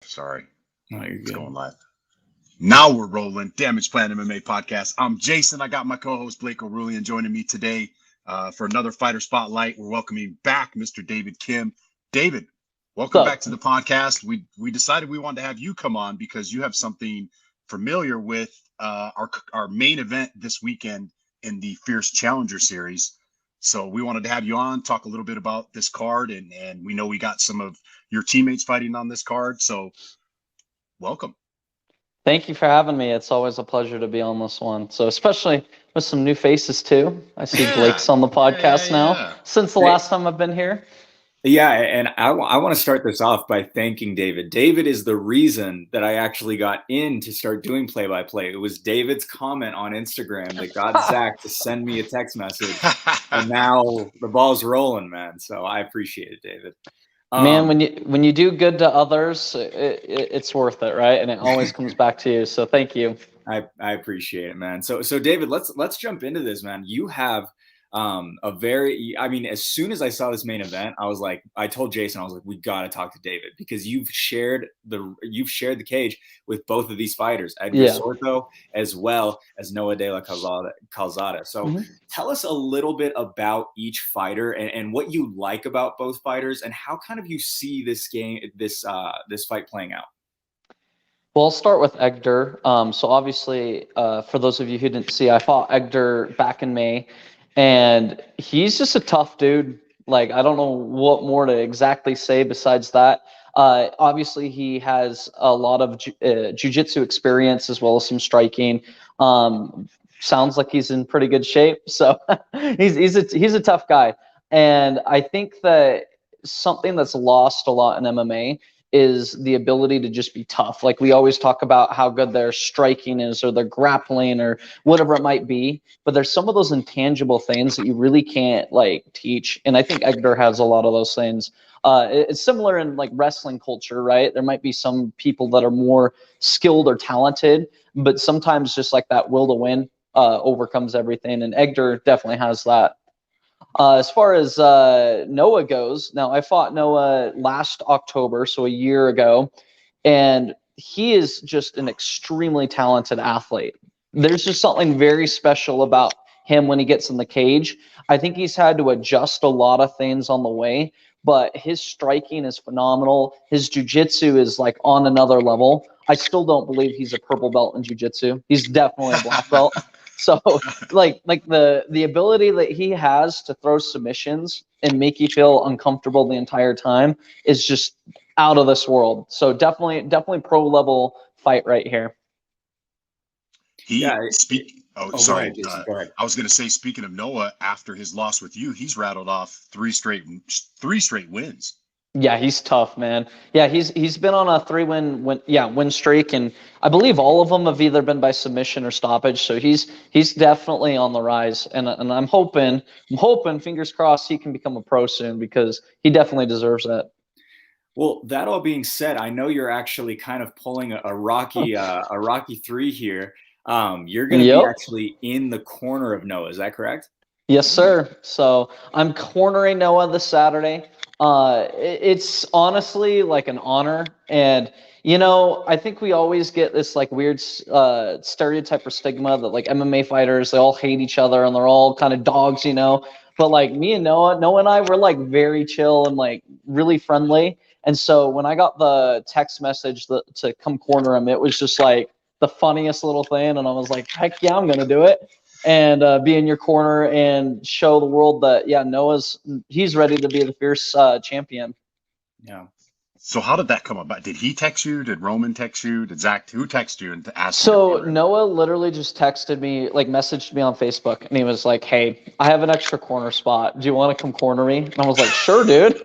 Sorry. No, you're It's good. going live. Now we're rolling. Damage Plan MMA podcast. I'm Jason. I got my co-host Blake O'Rulian joining me today for another Fighter Spotlight. We're welcoming back Mr. David Kim. David, welcome What's back up? to the podcast. We decided we wanted to have you come on because you have something familiar with our main event this weekend in the Fierce Challenger Series. So we wanted to have you on, talk a little bit about this card, and we know we got some of your teammates fighting on this card. So welcome. Thank you for having me. It's always a pleasure to be on this one. So, especially with some new faces too. I see Yeah. Blake's on the podcast now Yeah. since the last time I've been here. Yeah, and I want to start this off by thanking David. David is the reason that I actually got in to start doing play-by-play. It was David's comment on Instagram that got Zack to send me a text message, and now the ball's rolling, man. So I appreciate it, David. Man, when you do good to others, it's worth it, right? And it always comes back to you. So thank you. I appreciate it, man. So David, let's jump into this, man. You have as soon as I saw this main event, I told Jason, I was like, we got to talk to David because you've shared the cage with both of these fighters, Edgar Sorto as well as Noah De La Calzada. So tell us a little bit about each fighter and what you like about both fighters and how kind of you see this fight playing out. Well, I'll start with Edgar. So obviously, for those of you who didn't see, I fought Edgar back in May, and he's just a tough dude. Like, I don't know what more to exactly say besides that. Obviously, he has a lot of jiu-jitsu experience as well as some striking. Sounds like he's in pretty good shape. So he's a tough guy. And I think that something that's lost a lot in MMA is the ability to just be tough. Like, we always talk about how good their striking is or their grappling or whatever it might be, but there's some of those intangible things that you really can't like teach. And I think Edgar has a lot of those things. It's similar in like wrestling culture, right? There might be some people that are more skilled or talented, but sometimes just like that will to win overcomes everything. And Edgar definitely has that. As far as Noah goes, now I fought Noah last October, so a year ago, and he is just an extremely talented athlete. There's just something very special about him when he gets in the cage. I think he's had to adjust a lot of things on the way, but his striking is phenomenal. His jiu-jitsu is like on another level. I still don't believe he's a purple belt in jiu-jitsu. He's definitely a black belt. So like the ability that he has to throw submissions and make you feel uncomfortable the entire time is just out of this world. So definitely pro level fight right here. Sorry. Go ahead. I was going to say, speaking of Noah, after his loss with you, he's rattled off three straight wins. Yeah, he's tough, man. Yeah, he's been on a win streak, and I believe all of them have either been by submission or stoppage. So he's definitely on the rise, and I'm hoping, fingers crossed, he can become a pro soon because he definitely deserves that. Well, that all being said, I know you're actually kind of pulling a Rocky III here. You're going to be actually in the corner of Noah. Is that correct? Yes, sir. So I'm cornering Noah this Saturday. It's honestly like an honor. And, I think we always get this like weird stereotype or stigma that like MMA fighters, they all hate each other and they're all kind of dogs, But like me and Noah and I, we're like very chill and like really friendly. And so when I got the text message to come corner him, it was just like the funniest little thing. And I was like, heck yeah, I'm going to do it. And be in your corner and show the world that, yeah, he's ready to be the fierce champion. Yeah. So how did that come about? Did he text you? Did Roman text you? Did Zack? Who texted you and asked? So Noah literally just texted me, like messaged me on Facebook, and he was like, "Hey, I have an extra corner spot. Do you want to come corner me?" And I was like, "Sure, dude."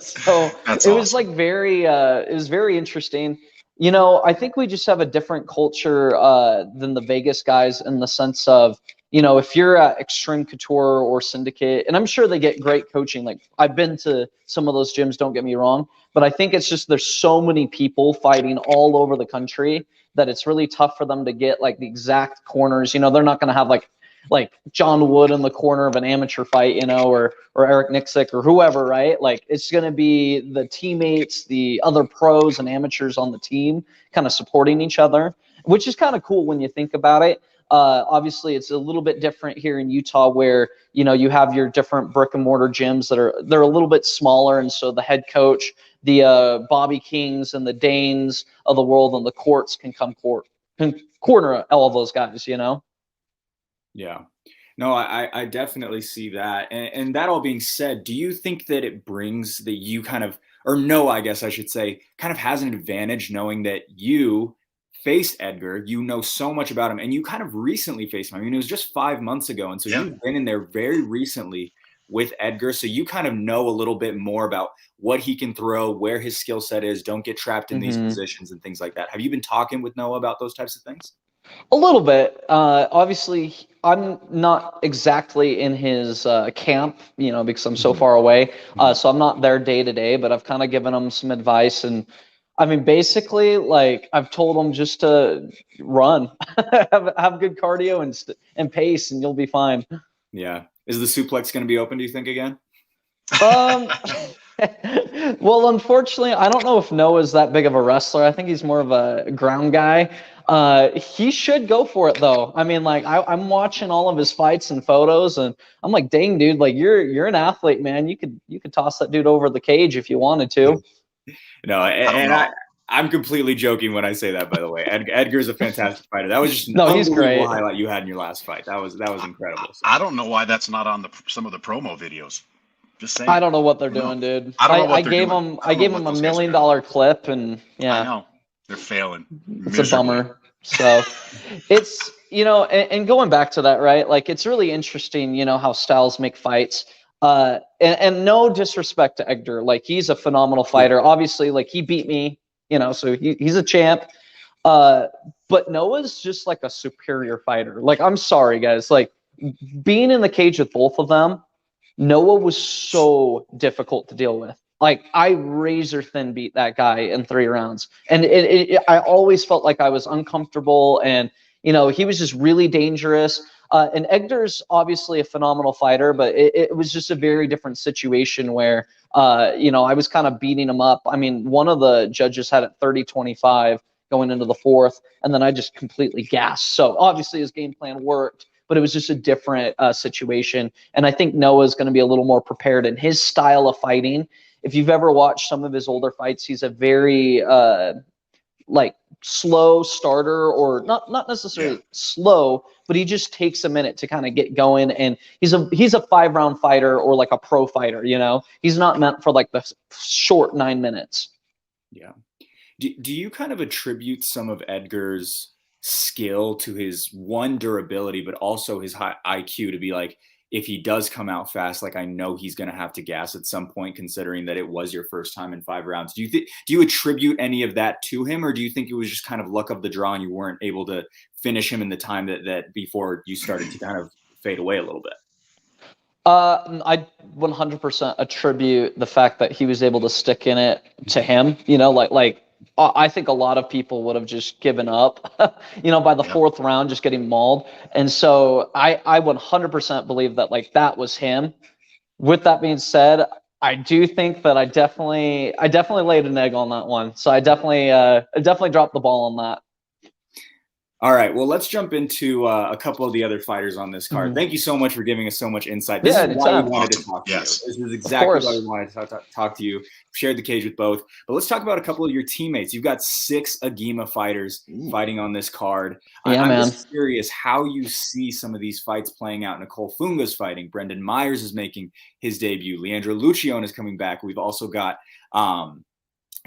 So it was like it was very interesting. I think we just have a different culture than the Vegas guys in the sense of, if you're at Extreme Couture or Syndicate, and I'm sure they get great coaching. Like I've been to some of those gyms, don't get me wrong, but I think it's just there's so many people fighting all over the country that it's really tough for them to get like the exact corners. They're not going to have like like John Wood in the corner of an amateur fight, you know, or Eric Nixick or whoever, right? Like it's going to be the teammates, the other pros and amateurs on the team kind of supporting each other, which is kind of cool when you think about it. Obviously, it's a little bit different here in Utah, where you know you have your different brick and mortar gyms they're a little bit smaller, and so the head coach, the Bobby Kings and the Danes of the world, and the courts can corner all of those guys, you know. Yeah. No, I definitely see that. And that all being said, do you think that it brings that you kind of, or no, I guess I should say, kind of has an advantage knowing that you faced Edgar, you know so much about him, and you kind of recently faced him. I mean, it was just 5 months ago. And so you've been in there very recently with Edgar. So you kind of know a little bit more about what he can throw, where his skill set is, don't get trapped in these positions and things like that. Have you been talking with Noah about those types of things? A little bit. Obviously, I'm not exactly in his camp, you know, because I'm so far away. So I'm not there day to day, but I've kind of given him some advice. And I mean, basically, like I've told him just to run, have good cardio and pace, and you'll be fine. Yeah. Is the suplex going to be open, do you think, again? Well, unfortunately, I don't know if Noah's that big of a wrestler. I think he's more of a ground guy. He should go for it though. I mean, like I'm watching all of his fights and photos, and I'm like, dang, dude, like you're an athlete, man. You could toss that dude over the cage if you wanted to. No, I'm completely joking when I say that, by the way. Edgar's a fantastic fighter. That was just an he's great. highlight you had in your last fight. That was incredible. So. I don't know why that's not on some of the promo videos. Just saying. I don't know what they're doing, dude. I don't know what I gave him $1 million clip, and yeah. I know. They're failing. It's a bummer. So it's, you know, and going back to that, right? Like it's really interesting, you know, how styles make fights. And no disrespect to Edgar, like he's a phenomenal fighter. Obviously, like he beat me, you know, so he's a champ. But Noah's just like a superior fighter. Like I'm sorry, guys. Like being in the cage with both of them, Noah was so difficult to deal with. Like I razor thin beat that guy in 3 rounds, and I always felt like I was uncomfortable, and you know he was just really dangerous. And Edgar's obviously a phenomenal fighter, but it was just a very different situation where you know I was kind of beating him up. I mean, one of the judges had it 30-25 going into the 4th, and then I just completely gassed. So obviously his game plan worked, but it was just a different situation. And I think Noah's going to be a little more prepared in his style of fighting. If you've ever watched some of his older fights, he's a very like slow starter, or not necessarily slow, but he just takes a minute to kind of get going. And he's a 5-round fighter, or like a pro fighter, you know, he's not meant for like the short 9 minutes. Yeah. Do you kind of attribute some of Edgar's skill to his durability, but also his high IQ, to be like, if he does come out fast, like I know he's going to have to gas at some point, considering that it was your first time in 5 rounds. Do you attribute any of that to him, or do you think it was just kind of luck of the draw and you weren't able to finish him in the time that before you started to kind of fade away a little bit? I 100% attribute the fact that he was able to stick in it to him. You know, like I think a lot of people would have just given up, you know, by the 4th round, just getting mauled. And so I 100% believe that like that was him. With that being said, I do think that I definitely laid an egg on that one. So I definitely dropped the ball on that. All right, well, let's jump into a couple of the other fighters on this card. Thank you so much for giving us so much insight. This is why we wanted to talk to you. This is exactly why we wanted to talk to you. Shared the cage with both. But let's talk about a couple of your teammates. You've got 6 Agima fighters fighting on this card. Yeah, I'm man. just curious how you see some of these fights playing out. Nicole Funga's fighting. Brendan Myers is making his debut. Leandro Lucione is coming back. We've also got, I'm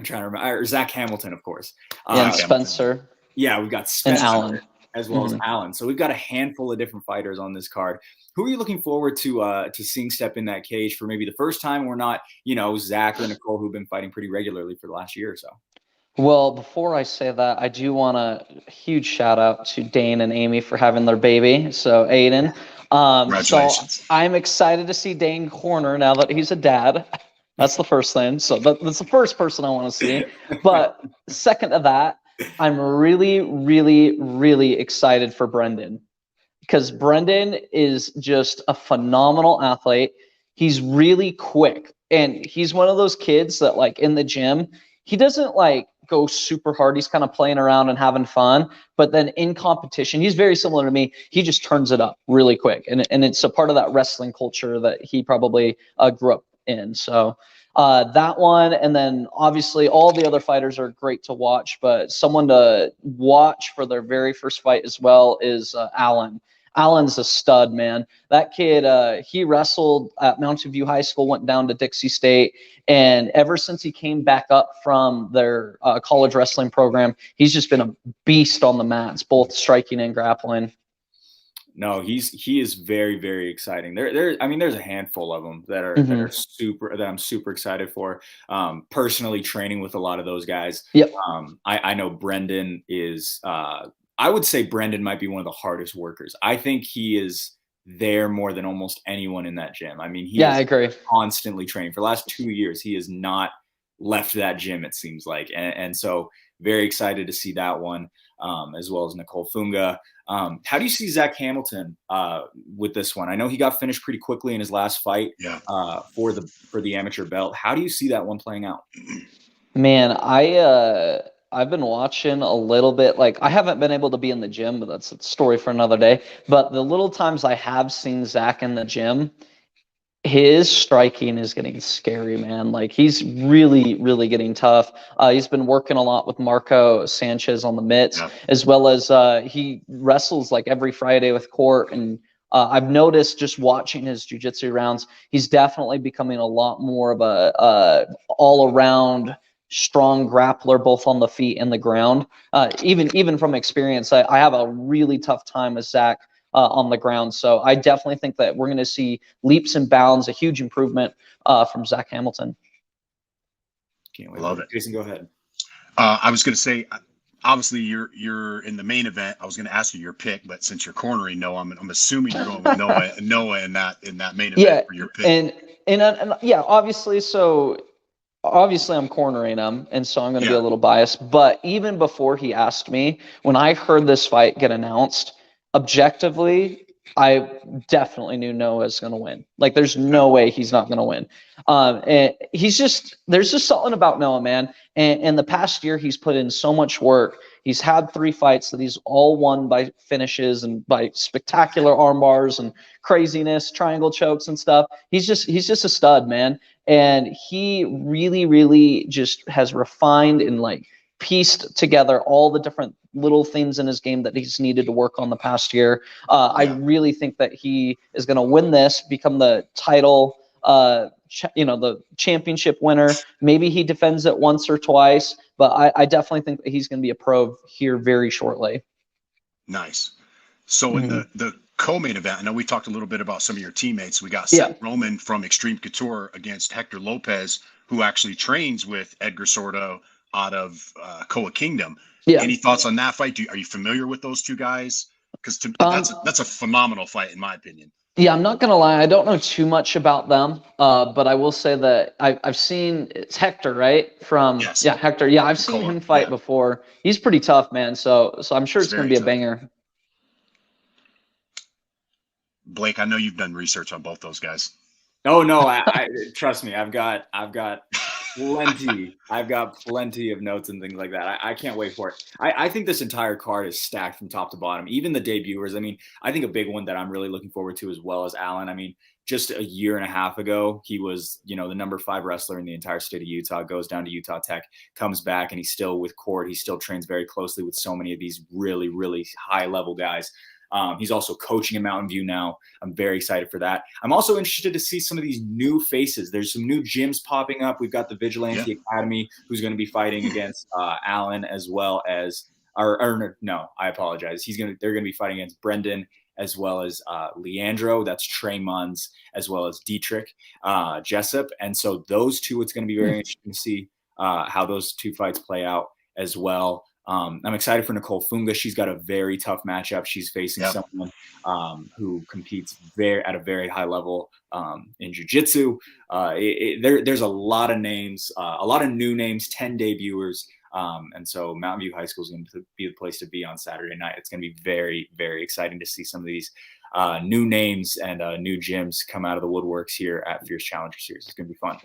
trying to remember, Zack Hamilton, of course. Yeah, Spencer. Yeah, we've got Spencer and Allen, as well as Allen. So we've got a handful of different fighters on this card. Who are you looking forward to seeing step in that cage for maybe the first time, or not? You know, Zack or Nicole, who've been fighting pretty regularly for the last year or so. Well, before I say that, I do want a huge shout out to Dane and Amy for having their baby. So Aiden, congratulations. So I'm excited to see Dane corner now that he's a dad. That's the first thing. So that's the first person I want to see. But second to that, I'm really, really, really excited for Brendan, because Brendan is just a phenomenal athlete. He's really quick, and he's one of those kids that, like, in the gym, he doesn't like go super hard. He's kind of playing around and having fun, but then in competition, he's very similar to me. He just turns it up really quick, and it's a part of that wrestling culture that he probably grew up in. So that one, and then obviously all the other fighters are great to watch, but someone to watch for their very first fight as well is Allen. Allen's a stud, man. That kid, he wrestled at Mountain View High School, went down to Dixie State, and ever since he came back up from their college wrestling program, he's just been a beast on the mats, both striking and grappling. No, he is very, very exciting. I mean, there's a handful of them that are super, that I'm super excited for. Personally training with a lot of those guys. Yep. I know Brendan is, I would say Brendan might be one of the hardest workers. I think he is there more than almost anyone in that gym. I mean, I agree. Constantly training. For the last 2 years, he has not left that gym, it seems like. And so very excited to see that one, as well as Nicole Funga. How do you see Zack Hamilton with this one? I know he got finished pretty quickly in his last fight for the amateur belt. How do you see that one playing out? Man, I've been watching a little bit. Like, I haven't been able to be in the gym, but that's a story for another day. But the little times I have seen Zack in the gym, his striking is getting scary, man. Like, he's really, really getting tough. He's been working a lot with Marco Sanchez on the mitts, as well as he wrestles like every Friday with Court. And I've noticed just watching his jiu-jitsu rounds, he's definitely becoming a lot more of a all-around strong grappler, both on the feet and the ground. Even from experience, I have a really tough time with Zack on the ground. So I definitely think that we're going to see leaps and bounds, a huge improvement from Zack Hamilton. Can't wait. Love it. Jason, go ahead. I was going to say, obviously you're in the main event. I was going to ask you your pick, but since you're cornering Noah, I'm assuming you're going with Noah in that main event for your pick. And yeah, obviously. So obviously I'm cornering him, and so I'm going to be a little biased. But even before he asked me, when I heard this fight get announced, objectively, I definitely knew Noah's going to win. Like, there's no way he's not going to win. And there's just something about Noah, man. And in the past year, he's put in so much work. He's had 3 fights that he's all won by finishes and by spectacular arm bars and craziness, triangle chokes and stuff. He's just a stud, man. And he really, really just has refined and like pieced together all the different little things in his game that he's needed to work on the past year. I really think that he is going to win this, become the title, the championship winner. Maybe he defends it once or twice, but I definitely think that he's going to be a pro here very shortly. Nice. So in the co-main event, I know we talked a little bit about some of your teammates. We got Seth Roman from Extreme Couture against Hector Lopez, who actually trains with Edgar Sordo out of Koa Kingdom. Any thoughts on that fight? Are you familiar with those two guys? Because that's a phenomenal fight, in my opinion. Yeah, I'm not gonna lie, I don't know too much about them, but I will say that I've seen, it's Hector, right? Hector. Yeah, I've seen him fight before. He's pretty tough, man. So I'm sure it's gonna be a banger. Blake, I know you've done research on both those guys. Oh no, I trust me. I've got plenty. I've got plenty of notes and things like that. I can't wait for it. I think this entire card is stacked from top to bottom. Even the debuters. I mean, I think a big one that I'm really looking forward to as well as Allen. I mean, just a year and a half ago, he was, the number 5 wrestler in the entire state of Utah, goes down to Utah Tech, comes back, and he's still with Court. He still trains very closely with so many of these really, really high level guys. He's also coaching in Mountain View now. I'm very excited for that. I'm also interested to see some of these new faces. There's some new gyms popping up. We've got the Vigilante Academy, who's going to be fighting against Allen, as well as, no, I apologize. They're going to be fighting against Brendan, as well as Leandro. That's Trey Munns, as well as Dietrich Jessup. And so those two, it's going to be very interesting to see how those two fights play out as well. I'm excited for Nicole Funga. She's got a very tough matchup. She's facing someone who competes at a very high level in jiu-jitsu. There's a lot of names, a lot of new names, 10 debuters. And so Mountain View High School is going to be the place to be on Saturday night. It's going to be very, very exciting to see some of these new names and new gyms come out of the woodworks here at Fierce Challenger Series. It's going to be fun.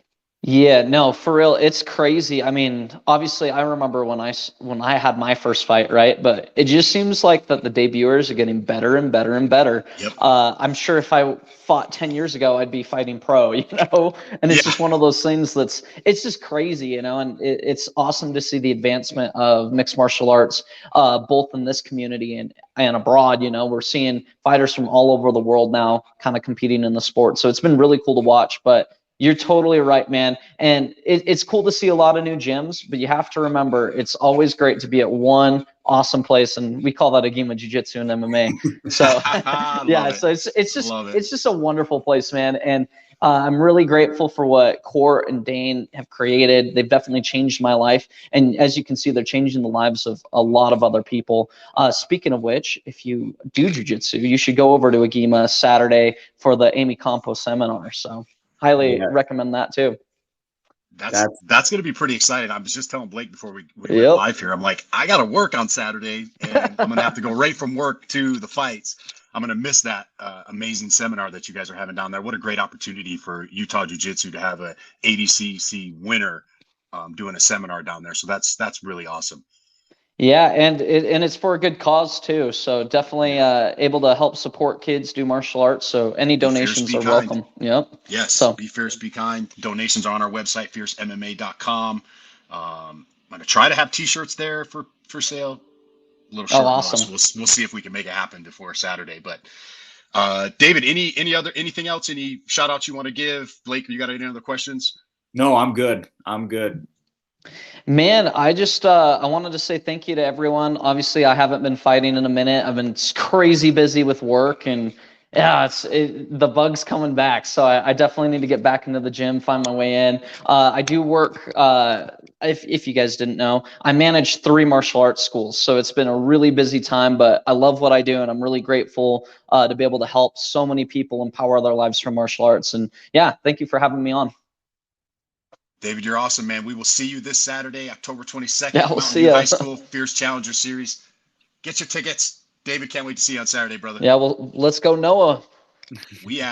Yeah, no, for real, it's crazy. I mean, obviously, I remember when I had my first fight, right? But it just seems like that the debuters are getting better and better and better. Yep. I'm sure if I fought 10 years ago, I'd be fighting pro, you know? And it's just one of those things it's just crazy, you know? And it's awesome to see the advancement of mixed martial arts, both in this community and abroad. You know, we're seeing fighters from all over the world now kind of competing in the sport. So it's been really cool to watch. But you're totally right, man. And it's cool to see a lot of new gyms, but you have to remember it's always great to be at one awesome place, and we call that Agima Jiu-Jitsu and MMA. So yeah, so it's just a wonderful place, man. And I'm really grateful for what Court and Dane have created. They've definitely changed my life, and as you can see, they're changing the lives of a lot of other people. Speaking of which, if you do jiu-jitsu, you should go over to Agima Saturday for the Amy Campos seminar. So highly recommend that too. That's going to be pretty exciting. I was just telling Blake before we went live here. I'm like, I got to work on Saturday, and I'm going to have to go right from work to the fights. I'm going to miss that amazing seminar that you guys are having down there. What a great opportunity for Utah Jiu-Jitsu to have a ADCC winner doing a seminar down there. So that's really awesome. Yeah, and it's for a good cause too. So definitely able to help support kids do martial arts. So any donations are welcome. Yep. Yes. So be fierce, be kind. Donations are on our website, fiercemma.com. I'm gonna try to have T-shirts there for sale. A little short notice. We'll see if we can make it happen before Saturday. But David, anything else? Any shout outs you want to give? Blake, you got any other questions? No, I'm good. Man, I just I wanted to say thank you to everyone. Obviously, I haven't been fighting in a minute. I've been crazy busy with work, and yeah, the bug's coming back. So I definitely need to get back into the gym, find my way in. I do work. If you guys didn't know, I manage 3 martial arts schools, so it's been a really busy time. But I love what I do, and I'm really grateful to be able to help so many people empower their lives through martial arts. And yeah, thank you for having me on. David, you're awesome, man. We will see you this Saturday, October 22nd. Yeah, we'll see you. High School Fierce Challenger Series. Get your tickets. David, can't wait to see you on Saturday, brother. Yeah, well, let's go, Noah. We